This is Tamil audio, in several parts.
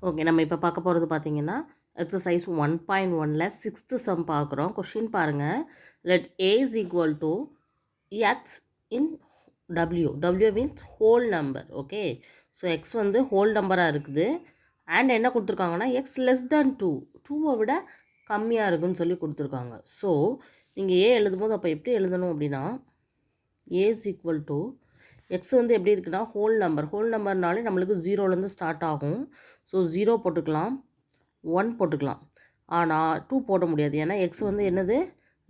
ஓகே, நம்ம இப்போ பார்க்க போகிறது பார்த்தீங்கன்னா எக்ஸசைஸ் 1.1ல் 6th சம் பார்க்குறோம். கொஷின் பாருங்கள். Let A is equal to X in W means whole number. Okay, so X வந்து ஹோல் நம்பராக இருக்குது. அண்ட் என்ன கொடுத்துருக்காங்கன்னா எக்ஸ் லெஸ் தேன் 2வை விட கம்மியாக இருக்குதுன்னு சொல்லி கொடுத்துருக்காங்க. ஸோ நீங்கள் ஏ எழுதும்போது அப்போ எப்படி எழுதணும் அப்படின்னா ஏ இஸ் ஈக்குவல் டு எக்ஸ் வந்து எப்படி இருக்குன்னா ஹோல் நம்பர்னாலே நம்மளுக்கு ஜீரோலேருந்து ஸ்டார்ட் ஆகும். ஸோ 0 போட்டுக்கலாம், 1 போட்டுக்கலாம். ஆனால் 2 போட முடியாது. ஏன்னா எக்ஸ் வந்து என்னது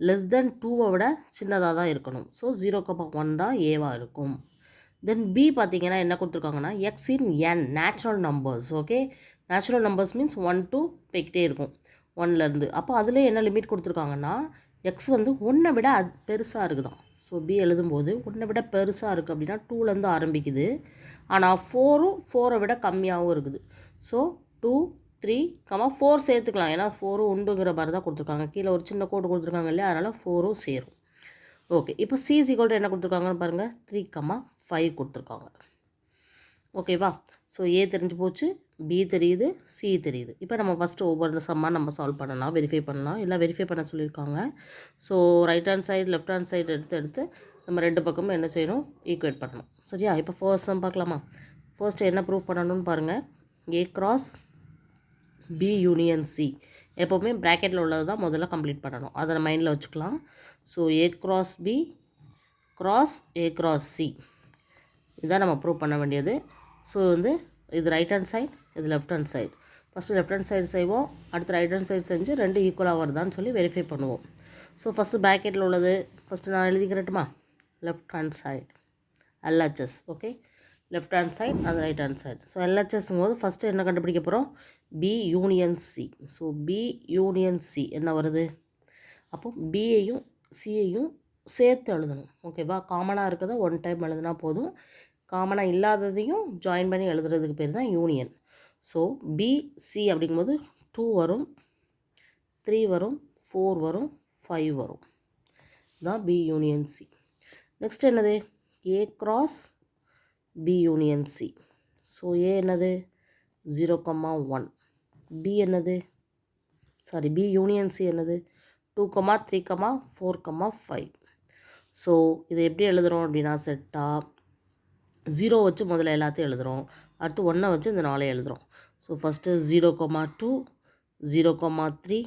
லெஸ் தென் 2வை விட சின்னதாக தான் இருக்கணும். ஸோ 0,1 தான் ஏவாக இருக்கும். தென் பி பார்த்தீங்கன்னா என்ன கொடுத்துருக்காங்கன்னா X in n natural numbers. Okay, natural numbers means 1 to போய்கிட்டே இருக்கும் 1லேருந்து. அப்போ அதில் என்ன லிமிட் கொடுத்துருக்காங்கன்னா எக்ஸ் வந்து 1ஐ விட பெருசாக இருக்குதான். ஸோ பி எழுதும்போது 1ஐ விட பெருசாக இருக்குது அப்படின்னா 2லேருந்து ஆரம்பிக்குது. ஆனால் 4ரை விட கம்மியாகவும் இருக்குது. ஸோ 2, 3, 4 சேர்த்துக்கலாம். ஏன்னா 4 உண்டுங்கிற மாதிரி தான் கொடுத்துருக்காங்க. கீழே ஒரு சின்ன கோடு கொடுத்துருக்காங்க இல்லையா, அதனால் 4 சேரும். ஓகே, இப்போ சி ஈக்குவல் டு என்ன கொடுத்துருக்காங்கன்னு பாருங்கள், 3,5 கொடுத்துருக்காங்க. ஓகேவா? ஸோ ஏ தெரிஞ்சு போச்சு, பி தெரியுது, சி தெரியுது. இப்போ நம்ம ஃபஸ்ட்டு ஒவ்வொரு சம்மாக நம்ம சால்வ் பண்ணலாம், வெரிஃபை பண்ணலாம். எல்லாம் வெரிஃபை பண்ண சொல்லியிருக்காங்க. So right hand side left hand side எடுத்து நம்ம ரெண்டு பக்கமும் என்ன செய்யணும், ஈக்குவேட் பண்ணணும். சரியா? இப்போ ஃபர்ஸ்ட் சம் பார்க்கலாமா? ஃபர்ஸ்ட்டு என்ன ப்ரூவ் பண்ணணும்னு பாருங்கள். A cross B union C. எப்போவுமே ப்ராக்கெட்டில் உள்ளது தான் முதல்ல கம்ப்ளீட் பண்ணணும். அதை மைண்டில் வச்சுக்கலாம். So A cross B cross A cross C, இதுதான் நம்ம ப்ரூவ் பண்ண வேண்டியது. ஸோ வந்து இது ரைட் ஹேண்ட் சைடு, இது left hand side. First left hand side செய்வோம், அடுத்து ரைட் ஹேண்ட் சைடு செஞ்சு ரெண்டு ஈக்குவலாக வருதான்னு சொல்லி வெரிஃபை பண்ணுவோம். ஸோ ஃபஸ்ட்டு ப்ராக்கெட்டில் உள்ளது ஃபஸ்ட்டு நான் எழுதிக்கிறட்டுமா? Left hand side LHS. Okay, left hand side அது ரைட் ஹேண்ட் சைடு. ஸோ எல்ஹெச்எஸ்ங்கும் போது ஃபஸ்ட்டு என்ன கண்டுபிடிக்க போகிறோம்? B union C. So B union C என்ன வருது? அப்போ பியையும் சியையும் சேர்த்து எழுதணும். ஓகேவா? காமனாக இருக்கிறத ஒன் டைம் எழுதுனா போதும். காமனாக இல்லாததையும் ஜாயின் பண்ணி எழுதுறதுக்கு பேர் தான் யூனியன். ஸோ பிசி அப்படிங்கும்போது 2 வரும், 3 வரும், 4 வரும், 5 வரும். இதுதான் பி யூனியன் சி. நெக்ஸ்ட் என்னது? A cross B union C. So A என்னது? 0,1. பி என்னது? பி யூனியன் சி என்னது? 2, 3, 4, 5. ஸோ இதை எப்படி எழுதுகிறோம் அப்படின்னா செட்டாக 0 வச்சு முதல்ல எல்லாத்தையும் எழுதுகிறோம், அடுத்து 1 வச்சு இந்த 4 எழுதுகிறோம். So first 0,2, 0,3,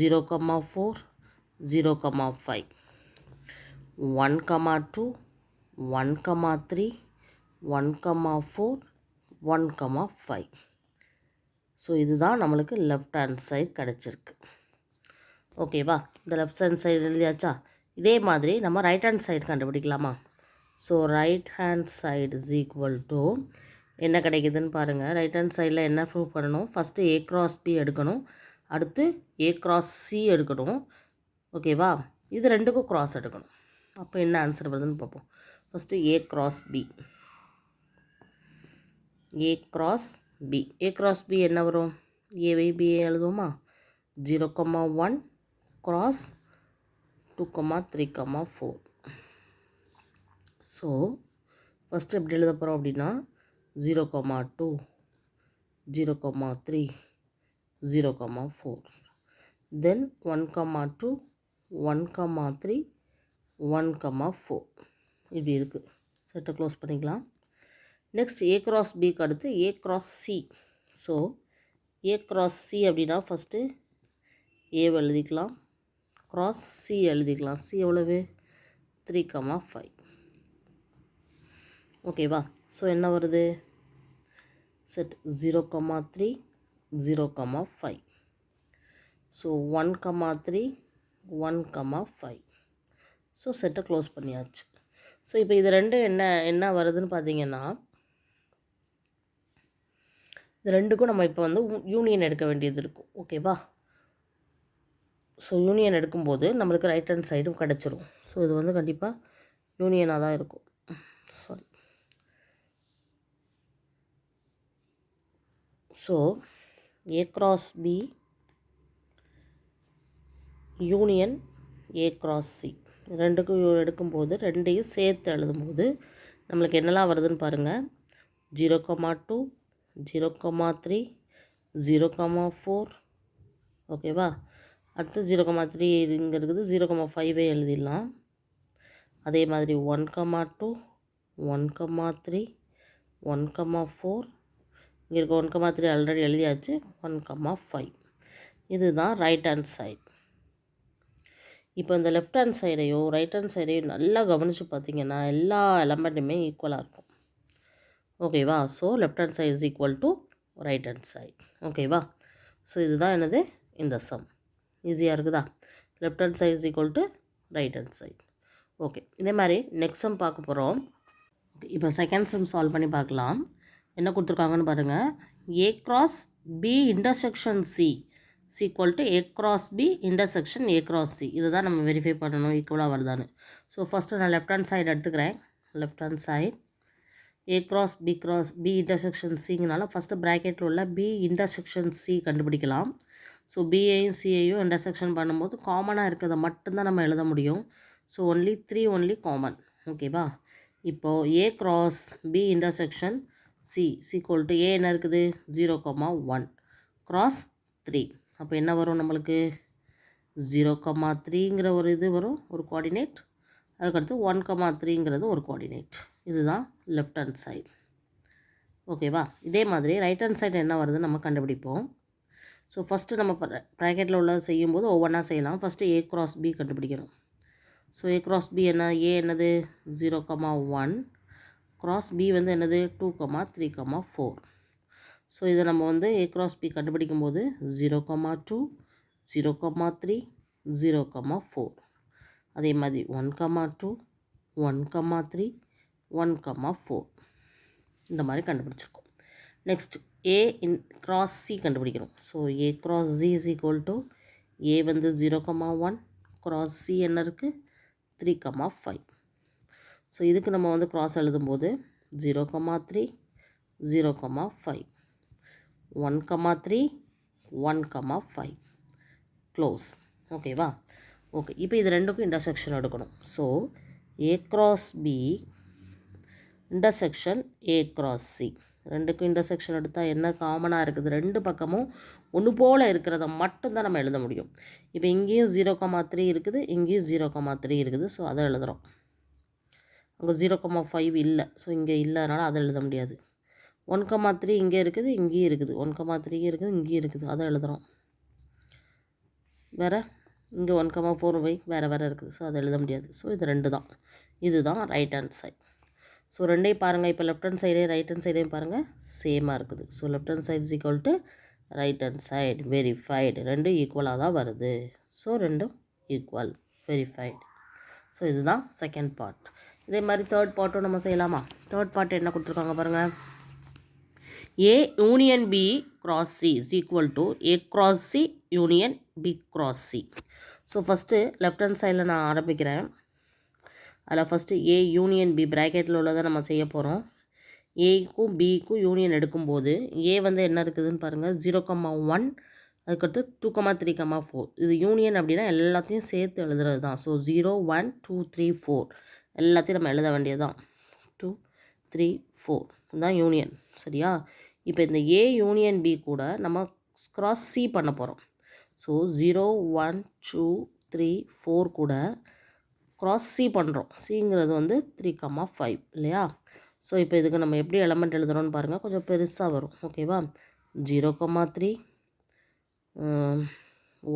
0,4, 0,5, 1,2, 1,3, 1,4, 1,5. ஸோ இதுதான் நம்மளுக்கு லெஃப்ட் ஹேண்ட் சைடு கிடச்சிருக்கு. ஓகேவா? இந்த லெஃப்ட் ஹேண்ட் சைடு எழுதியாச்சா? இதே மாதிரி நம்ம ரைட் ஹேண்ட் சைடு கண்டுபிடிக்கலாமா? So right hand side is equal to என்ன கிடைக்குதுன்னு பாருங்கள். ரைட் ஹேண்ட் சைடில் என்ன ப்ரூவ் பண்ணணும்? ஃபஸ்ட்டு ஏ கிராஸ் பி எடுக்கணும், அடுத்து ஏ கிராஸ் சி எடுக்கணும். ஓகேவா? இது ரெண்டுக்கும் கிராஸ் எடுக்கணும். அப்போ என்ன ஆன்சர் வருதுன்னு பார்ப்போம். First A cross B. A cross B. A cross B என்ன வரும்? ஏவை பிஏ எழுதுவோமா? 0,1 கிராஸ் 2, 3, 4. ஸோ ஃபஸ்ட்டு எப்படி எழுத போகிறோம் அப்படின்னா 0,2, 0,3, 0,4. தென் 1,2, 1,3, 1,4 இப்படி இருக்குது. செட்டை க்ளோஸ் பண்ணிக்கலாம். நெக்ஸ்ட் ஏ கிராஸ் பிக்கு அடுத்து ஏ cross C. So A cross C அப்படின்னா ஃபஸ்ட்டு ஏவை எழுதிக்கலாம், கிராஸ் சி எழுதிக்கலாம். சி எவ்வளவு? 3,5. ஓகேவா? ஸோ என்ன வருது? செட் 0,3, 0,5. ஸோ 1,3, 1,5. ஸோ செட்டை க்ளோஸ் பண்ணியாச்சு. ஸோ இப்போ இது ரெண்டு என்ன வருதுன்னு பார்த்தீங்கன்னா இது ரெண்டுக்கும் நம்ம இப்போ வந்து யூனியன் எடுக்க வேண்டியது இருக்கும். ஓகேவா? ஸோ யூனியன் எடுக்கும்போது நம்மளுக்கு ரைட் ஹேண்ட் சைடும் கிடச்சிரும். ஸோ இது வந்து கண்டிப்பாக யூனியனாக தான் இருக்கும். Sorry. So A cross B union A cross C ரெண்டுக்கும் எடுக்கும்போது ரெண்டையும் சேர்த்து எழுதும்போது நம்மளுக்கு என்னெல்லாம் வருதுன்னு பாருங்கள். 0,2, 0,3, 0,4 ஓகேவா. அடுத்து 0,3 இங்கே இருக்குது, 0,5 எழுதிடலாம். அதே மாதிரி 1,2 1,3 1,4 இங்கே இருக்க 1,3 ஆல்ரெடி எழுதியாச்சு, 1,5. இதுதான் ரைட் ஹேண்ட் சைடு. இப்போ இந்த லெஃப்ட் ஹேண்ட் சைடையும் ரைட் ஹேண்ட் சைடையும் நல்லா கவனித்து பார்த்தீங்கன்னா எல்லா எலமெண்ட்டுமே ஈக்குவலாக இருக்கும். ஓகேவா. So left hand side is equal to right hand side. ஓகேவா. ஸோ இதுதான் என்னது இந்த சம். ஈஸியாக இருக்குதா. Left hand side is equal to right hand side. Okay, இதே மாதிரி நெக்ஸ்ட் சம் பார்க்க போகிறோம். இப்போ செகண்ட் சம் சால்வ் பண்ணி பார்க்கலாம். என்ன கொடுத்துருக்காங்கன்னு பாருங்கள். A cross B intersection C is equal to A cross B intersection A cross C. இதுதான் நம்ம வெரிஃபை பண்ணணும் ஈக்குவலாக வருதான்னு. ஸோ ஃபஸ்ட்டு நான் லெஃப்ட் ஹேண்ட் சைடு எடுத்துக்கிறேன். Left hand side A cross B intersection Cங்கனால ஃபஸ்ட்டு ப்ராக்கெட்டில் உள்ள B intersection C கண்டுபிடிக்கலாம். ஸோ பிஏயும் சிஏயும் இன்டர்செக்ஷன் பண்ணும்போது காமனாக இருக்கிறத மட்டும்தான் நம்ம எழுத முடியும். So only 3 common. ஓகேவா. இப்போது A cross B intersection C equal to A என்ன இருக்குது 0,1 cross 3. அப்போ என்ன வரும் நம்மளுக்கு 0,3ங்கிற ஒரு இது வரும், ஒரு கோஆர்டினேட். அதுக்கடுத்து 1,3ங்கிறது ஒரு கோஆர்டினேட். இதுதான் லெஃப்ட் ஹேண்ட் சைடு. ஓகேவா. இதே மாதிரி ரைட் ஹேண்ட் சைடு என்ன வருதுன்னு நம்ம கண்டுபிடிப்போம். ஸோ ஃபஸ்ட்டு நம்ம ப்ராக்கெட்டில் உள்ள செய்யும்போது ஒவ்வொன்றா செய்யலாம். ஃபஸ்ட்டு A cross B கண்டுபிடிக்கணும். ஸோ A cross B என்ன, A என்னது 0,1 cross B வந்து என்னது 2,3,4. ஸோ இதை நம்ம வந்து A cross B கண்டுபிடிக்கும் போது 0,2 0,3 0,4. அதே மாதிரி 1,2 1,3 1,4 இந்த மாதிரி கண்டுபிடிச்சிருக்கோம். நெக்ஸ்ட் A cross C கண்டுபிடிக்கணும். So A cross Z is equal to A வந்து 0,1 cross C என்ன இருக்குது 3,5. ஸோ இதுக்கு நம்ம வந்து cross எழுதும்போது 0,3 0,5 1,3 1,5 க்ளோஸ். ஓகேவா. ஓகே, இப்போ இது ரெண்டுக்கும் இன்டர்செக்ஷன் எடுக்கணும். So A cross B intersection A cross C. ரெண்டுக்கும் இன்டர்செக்ஷன் எடுத்தால் என்ன காமனாக இருக்குது, ரெண்டு பக்கமும் ஒன்று போல் இருக்கிறத மட்டும்தான் நம்ம எழுத முடியும். இப்போ இங்கேயும் 0,3 இருக்குது, இங்கேயும் 0,3 இருக்குது. ஸோ அதை எழுதுகிறோம். அங்கே 0,5 இல்லை. ஸோ இங்கே இல்லைனால அதை எழுத முடியாது. 1,3 இங்கே இருக்குது, இங்கேயும் இருக்குது. 1,3 இருக்குது, இங்கேயும் இருக்குது. அதை எழுதுகிறோம். வேறு இங்கே 1,4 வேறு வேறு இருக்குது. ஸோ அதை எழுத முடியாது. ஸோ இது ரெண்டு தான். இதுதான் ரைட் ஹேண்ட் சைடு. ஸோ ரெண்டையும் பாருங்கள். இப்போ லெஃப்ட் ஹேண்ட் சைடே ரைட் ஹேண்ட் சைடையும் பாருங்கள், சேமாக இருக்குது. So left hand side is equal to right hand side verified. ரெண்டும் ஈக்குவலாக தான் வருது. ஸோ ரெண்டும் ஈக்குவல் வெரிஃபைடு. ஸோ இதுதான் செகண்ட் பார்ட். இதே மாதிரி தேர்ட் பார்ட்டும் நம்ம செய்யலாமா. தேர்ட் பார்ட் என்ன கொடுத்துருக்காங்க பாருங்கள். A union B cross C is equal to A cross C union B cross C. So first left hand சைடில் நான் ஆரம்பிக்கிறேன். அதில் ஃபஸ்ட்டு A யூனியன் B ப்ராக்கெட்டில் உள்ளதை நம்ம செய்ய போகிறோம். ஏக்கும் பிக்கும் யூனியன் எடுக்கும்போது A வந்து என்ன இருக்குதுன்னு பாருங்கள் 0,1 அதுக்கடுத்து 2,3,4. இது யூனியன் அப்படின்னா எல்லாத்தையும் சேர்த்து எழுதுறது தான். ஸோ 0 1 2 3 4 எல்லாத்தையும் நம்ம எழுத வேண்டியது தான். 2 3 4 இதுதான் யூனியன். சரியா. இப்போ இந்த A யூனியன் B கூட நம்ம கிராஸ் C பண்ண போகிறோம். ஸோ 0 1 2 3 4 கூட கிராஸ் C பண்ணுறோம். சிங்கிறது வந்து 3,5 இல்லையா. ஸோ இப்போ இதுக்கு நம்ம எப்படி எலமெண்ட் எழுதுகிறோன்னு பாருங்கள். கொஞ்சம் பெருசாக வரும். ஓகேவா. 0,3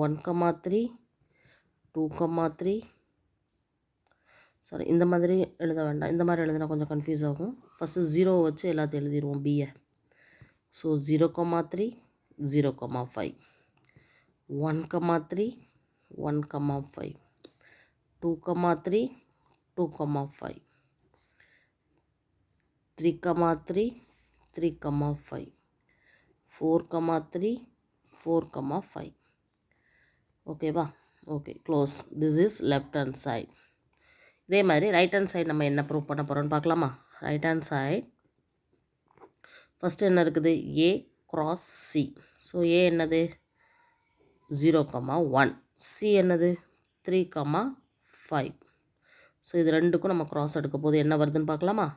1,3 2,3 சாரி இந்த மாதிரி எழுத வேண்டாம். இந்த மாதிரி எழுதினா கொஞ்சம் கன்ஃபியூஸ் ஆகும். ஃபஸ்ட்டு 0 வச்சு எல்லாத்தையும் எழுதிடுவோம் பியை. ஸோ 0,3 0,5 1,3 1,5 2,3 2,5 3,3 3,5 4,3 4,5. ஓகேவா. Okay close. This is left hand side. இதே மாதிரி ரைட் ஹேண்ட் சைடு நம்ம என்ன ப்ரூவ் பண்ண போகிறோன்னு பார்க்கலாமா. ரைட் ஹேண்ட் சைடு ஃபஸ்ட்டு என்ன இருக்குது A cross C. So A என்னது 0,1 C என்னது 3,5. ஸோ இது ரெண்டுக்கும் நம்ம க்ராஸ் எடுக்க போது என்ன வருதுன்னு பார்க்கலாமா.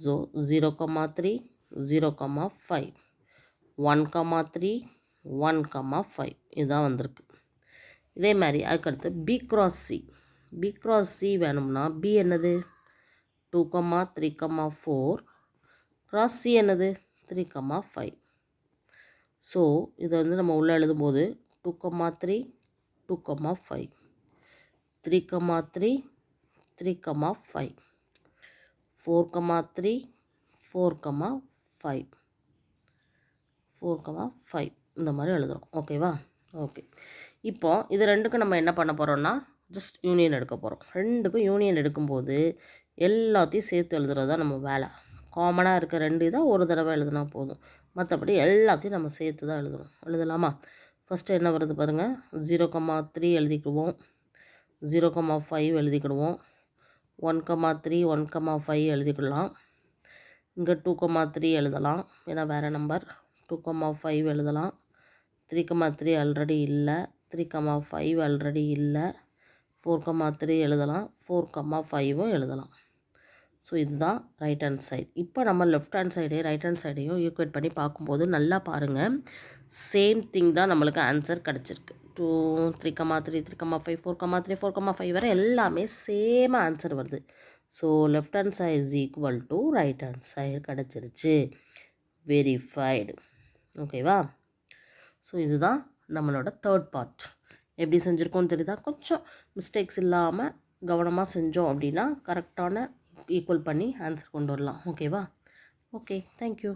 ஸோ 0,3 0,5 1,3 1,5 இதுதான் வந்திருக்கு. இதே மாதிரி அதுக்கடுத்து B cross C. B cross C வேணும்னா பி என்னது 2,3,4 கிராஸ் சி என்னது 3,5. ஸோ இதை வந்து நம்ம உள்ளே எழுதும்போது 2,3 2,5 3,3 3,5 4,3 4,5 4,5 இந்த மாதிரி எழுதுகிறோம். ஓகேவா? ஓகே. இப்போ இது ரெண்டுக்கும் நம்ம என்ன பண்ண போகிறோம்னா ஜஸ்ட் யூனியன் எடுக்க போகிறோம். ரெண்டுக்கும் யூனியன் எடுக்கும்போது எல்லாத்தையும் சேர்த்து எழுதுறது தான் நம்ம வேலை. காமனாக இருக்க ரெண்டு இதாக ஒரு தடவை எழுதுனா போதும். மற்றபடி எல்லாத்தையும் நம்ம சேர்த்து தான் எழுதணும். எழுதலாமா? ஃபஸ்ட்டு என்ன வருது பாருங்கள். 0,3 எழுதிக்குவோம், 0,5 எழுதிக்கிடுவோம், 1,3 1,5 எழுதிக்கலாம். இங்கே 2,3 எழுதலாம், ஏன்னா வேறு நம்பர். 2,5 எழுதலாம். 3,3 ஆல்ரெடி இல்லை, 3,5 ஆல்ரெடி இல்லை. 4,3 எழுதலாம், 4,5 எழுதலாம். ஸோ இதுதான் ரைட் ஹேண்ட் சைடு. இப்போ நம்ம லெஃப்ட் ஹேண்ட் சைடையும் ரைட் ஹேண்ட் சைடையும் ஈக்குவேட் பண்ணி பார்க்கும்போது நல்லா பாருங்கள், சேம் திங் தான் நம்மளுக்கு ஆன்சர் கிடச்சிருக்கு. 2 3,3 3,5 4,3 4,5 வரை எல்லாமே சேம் ஆன்சர் வருது. So left hand side is equal to right hand side கிடச்சிருச்சு. வெரிஃபைடு. ஓகேவா? ஸோ இதுதான் நம்மளோட தேர்ட் பார்ட். எப்படி செஞ்சுருக்கோன்னு தெரியுதா? கொஞ்சம் மிஸ்டேக்ஸ் இல்லாமல் கவனமாக செஞ்சோம் அப்படின்னா கரெக்டான ஈக்குவல் பண்ணி ஆன்சர் கொண்டு வரலாம். ஓகேவா? Okay, thank you.